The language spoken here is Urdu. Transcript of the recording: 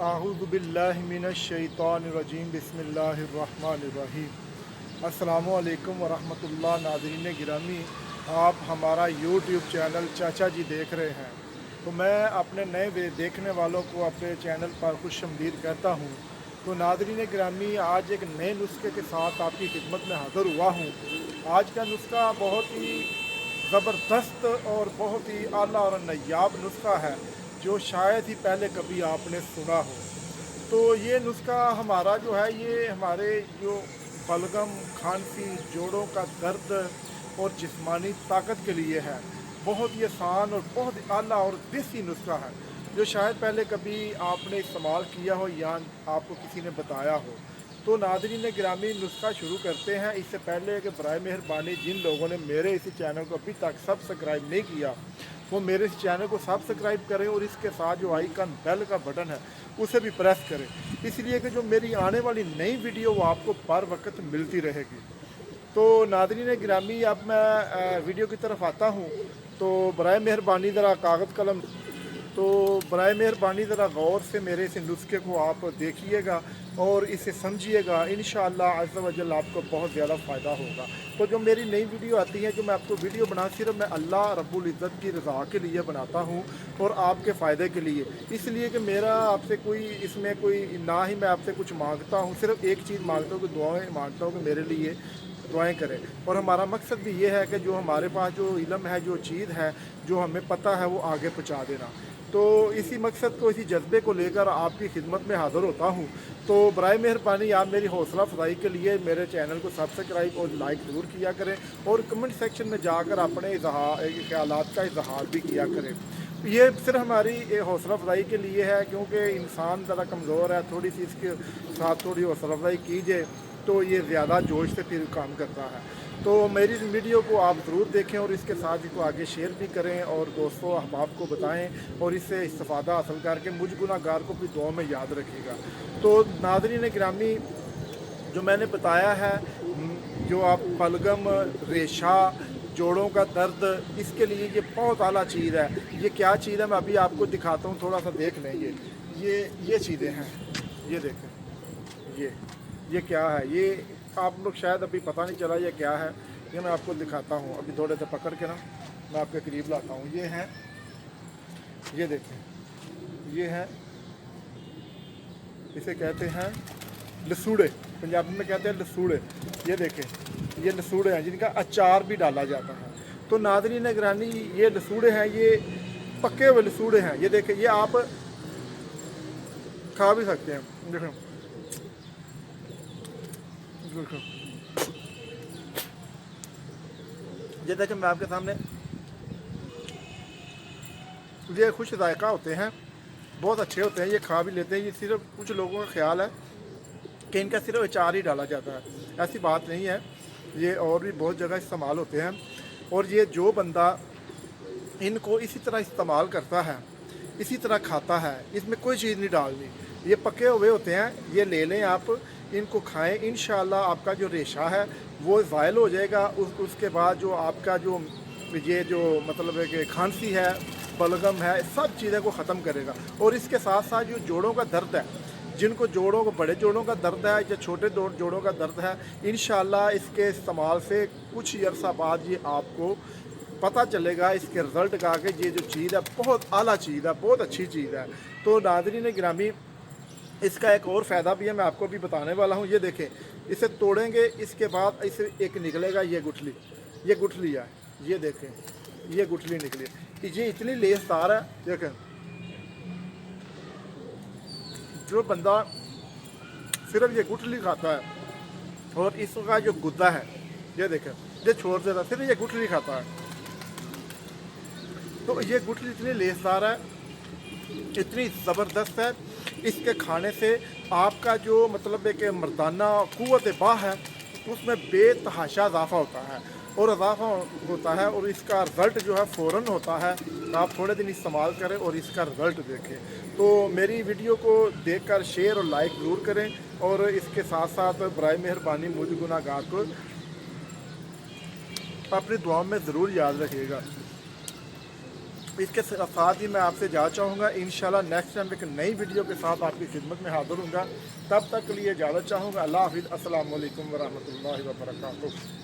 اعوذ باللہ من الشیطان الرجیم بسم اللہ الرحمن الرحیم۔ السلام علیکم ورحمۃ اللہ۔ ناظرین گرامی، آپ ہمارا یوٹیوب چینل چاچا جی دیکھ رہے ہیں، تو میں اپنے نئے دیکھنے والوں کو اپنے چینل پر خوش آمدید کہتا ہوں۔ تو ناظرین گرامی، آج ایک نئے نسخے کے ساتھ آپ کی خدمت میں حاضر ہوا ہوں۔ آج کا نسخہ بہت ہی زبردست اور بہت ہی اعلیٰ اور نایاب نسخہ ہے، جو شاید ہی پہلے کبھی آپ نے سنا ہو۔ تو یہ نسخہ ہمارا جو ہے، یہ ہمارے جو بلغم، کھانسی، جوڑوں کا درد اور جسمانی طاقت کے لیے ہے۔ بہت ہی آسان اور بہت ہی اعلیٰ اور دیسی نسخہ ہے، جو شاید پہلے کبھی آپ نے استعمال کیا ہو یا آپ کو کسی نے بتایا ہو۔ تو ناظرین گرامی، نسخہ شروع کرتے ہیں۔ اس سے پہلے کہ برائے مہربانی جن لوگوں نے میرے اس چینل کو ابھی تک سبسکرائب نہیں کیا، وہ میرے اس چینل کو سبسکرائب کریں اور اس کے ساتھ جو آئیکن بیل کا بٹن ہے اسے بھی پریس کریں، اس لیے کہ جو میری آنے والی نئی ویڈیو وہ آپ کو بر وقت ملتی رہے گی۔ تو ناظرین گرامی، اب میں ویڈیو کی طرف آتا ہوں۔ تو برائے مہربانی ذرا کاغذ قلم، ذرا غور سے میرے اس نسخے کو آپ دیکھیے گا اور اسے سمجھیے گا۔ انشاءاللہ عز و جل آپ کو بہت زیادہ فائدہ ہوگا۔ تو جو میری نئی ویڈیو آتی ہے، جو میں آپ کو ویڈیو صرف میں اللہ رب العزت کی رضا کے لیے بناتا ہوں اور آپ کے فائدے کے لیے، اس لیے کہ میرا آپ سے اس میں کوئی نہ ہی میں آپ سے کچھ مانگتا ہوں، صرف ایک چیز مانگتا ہوں کہ دعائیں مانگتا ہوں کہ میرے لیے دعائیں کریں۔ اور ہمارا مقصد بھی یہ ہے کہ جو ہمارے پاس جو علم ہے، جو چیز ہے، جو ہمیں پتہ ہے، وہ آگے پہنچا دینا۔ تو اسی مقصد کو، اسی جذبے کو لے کر آپ کی خدمت میں حاضر ہوتا ہوں۔ تو برائے مہربانی آپ میری حوصلہ افزائی کے لیے میرے چینل کو سبسکرائب اور لائک ضرور کیا کریں، اور کمنٹ سیکشن میں جا کر اپنے خیالات کا اظہار بھی کیا کریں۔ یہ صرف ہماری حوصلہ افزائی کے لیے ہے، کیونکہ انسان ذرا کمزور ہے، تھوڑی سی اس کے ساتھ تھوڑی حوصلہ افزائی کیجیے تو یہ زیادہ جوش سے پھر کام کرتا ہے۔ تو میری اس ویڈیو کو آپ ضرور دیکھیں اور اس کے ساتھ اس کو آگے شیئر بھی کریں اور دوستوں احباب کو بتائیں، اور اس سے استفادہ حاصل کر کے مجھ گناہ گار کو بھی دعاؤں میں یاد رکھیے گا۔ تو ناظرین گرامی، جو میں نے بتایا ہے، جو آپ بلغم، ریشہ، جوڑوں کا درد، اس کے لیے یہ بہت اعلیٰ چیز ہے۔ یہ کیا چیز ہے میں ابھی آپ کو دکھاتا ہوں، تھوڑا سا دیکھ لیں۔ یہ چیزیں ہیں، یہ دیکھیں، یہ کیا ہے، یہ آپ لوگ شاید ابھی پتہ نہیں چلا یہ کیا ہے۔ یہ میں آپ کو دکھاتا ہوں، ابھی تھوڑے سے پکڑ کے نا میں آپ کے قریب لاتا ہوں۔ یہ ہیں، یہ دیکھیں، یہ ہیں، اسے کہتے ہیں لسوڑے، پنجابی میں کہتے ہیں لسوڑے۔ یہ دیکھیں، یہ لسوڑے ہیں جن کا اچار بھی ڈالا جاتا ہے۔ تو ناظرین گرامی، یہ لسوڑے ہیں، یہ پکے ہوئے لسوڑے ہیں۔ یہ دیکھیں، یہ آپ کھا بھی سکتے ہیں۔ دیکھیں، یہ دیکھیں، میں آپ کے سامنے، یہ خوش ذائقہ ہوتے ہیں، بہت اچھے ہوتے ہیں، یہ کھا بھی لیتے ہیں۔ یہ صرف کچھ لوگوں کا خیال ہے کہ ان کا صرف اچار ہی ڈالا جاتا ہے، ایسی بات نہیں ہے، یہ اور بھی بہت جگہ استعمال ہوتے ہیں۔ اور یہ جو بندہ ان کو اسی طرح استعمال کرتا ہے، اسی طرح کھاتا ہے، اس میں کوئی چیز نہیں ڈالنی، یہ پکے ہوئے ہوتے ہیں، یہ لے لیں آپ، ان کو کھائیں، انشاءاللہ آپ کا جو ریشہ ہے وہ زائل ہو جائے گا۔ اس کے بعد جو آپ کا یہ جو مطلب ہے کہ کھانسی ہے، بلغم ہے، سب چیزیں کو ختم کرے گا۔ اور اس کے ساتھ ساتھ جو جوڑوں کا درد ہے، جن کو بڑے جوڑوں کا درد ہے یا چھوٹے جوڑوں کا درد ہے، انشاءاللہ اس کے استعمال سے کچھ ہی عرصہ بعد یہ آپ کو پتہ چلے گا اس کے رزلٹ کا، کہ یہ جو چیز ہے بہت اعلیٰ چیز ہے، بہت اچھی چیز ہے۔ تو ناظرین گرامی، اس کا ایک اور فائدہ بھی ہے، میں آپ کو بھی بتانے والا ہوں۔ یہ دیکھیں، اسے توڑیں گے، اس کے بعد اسے ایک نکلے گا، یہ گٹھلی ہے، یہ دیکھیں، یہ گٹھلی نکلی، یہ اتنی لیس دار ہے۔ دیکھیں، جو بندہ صرف یہ گٹھلی کھاتا ہے اور اس کا جو گدا ہے، یہ دیکھیں، یہ چھوڑ دیتا ہے، صرف یہ گٹھلی کھاتا ہے، تو یہ گٹھلی اتنی لیس دار ہے، اتنی زبردست ہے، اس کے کھانے سے آپ کا جو مطلب ہے کہ مردانہ قوت باہ ہے، اس میں بے تحاشا اضافہ ہوتا ہے، اور اس کا رزلٹ جو ہے فوراً ہوتا ہے۔ آپ تھوڑے دن استعمال کریں اور اس کا رزلٹ دیکھیں۔ تو میری ویڈیو کو دیکھ کر شیئر اور لائک ضرور کریں، اور اس کے ساتھ ساتھ برائے مہربانی مجھ گناہ گار کو اپنی دعاؤں میں ضرور یاد رکھیے گا۔ اس کے ساتھ ہی میں آپ سے جا چاہوں گا انشاءاللہ نیکسٹ ٹائم ایک نئی ویڈیو کے ساتھ آپ کی خدمت میں حاضر ہوں گا. تب تک کے لیے اجازت چاہوں گا. اللہ حافظ. السلام علیکم ورحمۃ اللہ وبرکاتہ.